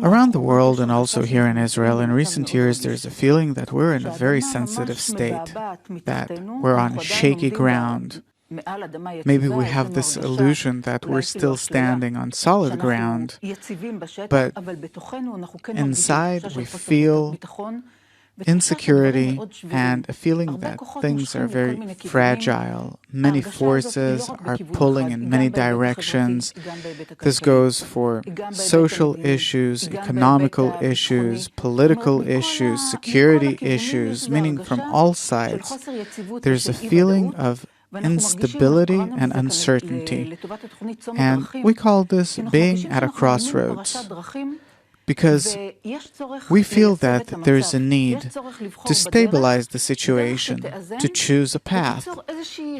Around the world and also here in Israel, in recent years, there's a feeling that we're in a very sensitive state, that we're on shaky ground. Maybe we have this illusion that we're still standing on solid ground, but inside we feel insecurity and a feeling that things are very fragile. Many forces are pulling in many directions. This goes for social issues, economical issues, political issues, security issues, meaning from all sides. There's a feeling of instability and uncertainty. And we call this being at a crossroads, because we feel that there's a need to stabilize the situation, to choose a path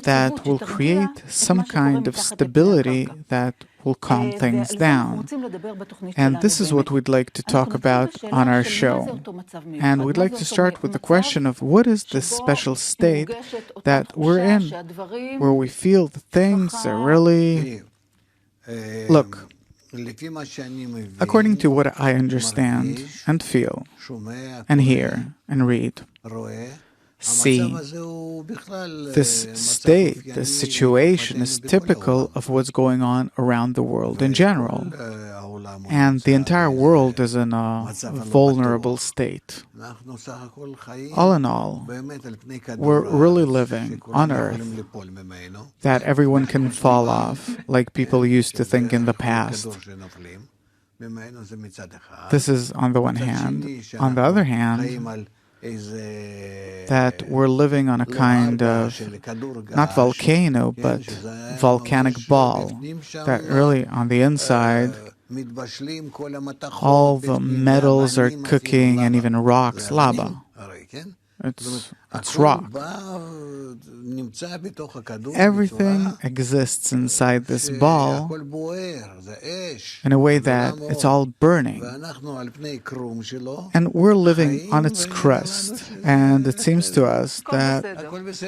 that will create some kind of stability that will calm things down. And this is what we'd like to talk about on our show. And we'd like to start with the question of what is this special state that we're in, where we feel that things are really... Look, according to what I understand and feel and hear and read, see, this state, this situation is typical of what's going on around the world in general. And the entire world is in a vulnerable state. All in all, we're really living on Earth that everyone can fall off, like people used to think in the past. This is on the one hand. On the other hand, that we're living on a kind of, not volcano, but volcanic ball, that really on the inside, all the metals are cooking and even rocks, lava. It's rock. Everything exists inside this ball in a way that it's all burning. And we're living on its crust. And it seems to us that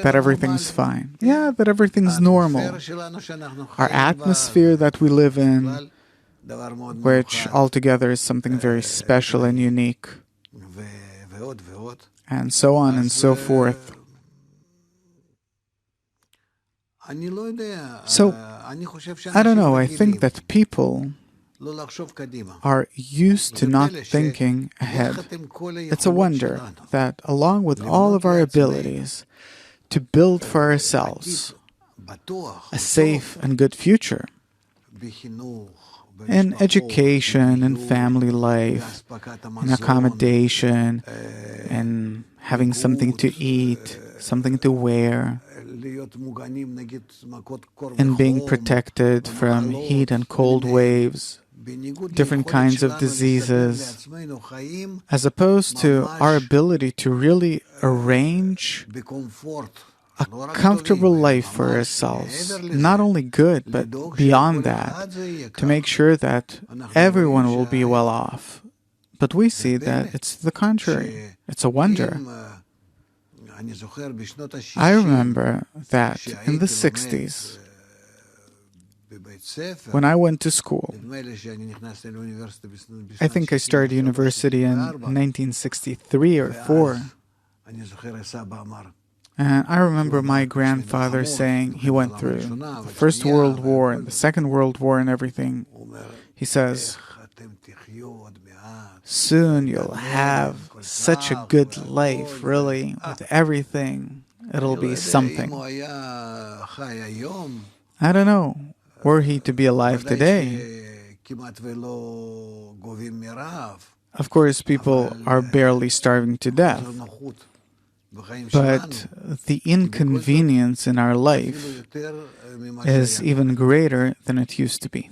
everything's fine. Yeah, that everything's normal. Our atmosphere that we live in, which altogether is something very special and unique, and so on and so forth. So, I don't know, I think that people are used to not thinking ahead. It's a wonder that along with all of our abilities to build for ourselves a safe and good future, in education, in family life, in accommodation, in having something to eat, something to wear, in being protected from heat and cold waves, different kinds of diseases, as opposed to our ability to really arrange a comfortable life for ourselves, not only good, but beyond that, to make sure that everyone will be well off. But we see that it's the contrary. It's a wonder. I remember that in the 60s, when I went to school, I think I started university in 1963 or 4. And I remember my grandfather saying, he went through the First World War and the Second World War and everything. He says, soon you'll have such a good life, really, with everything. It'll be something. I don't know, were he to be alive today. Of course, people are barely starving to death. But the inconvenience in our life is even greater than it used to be.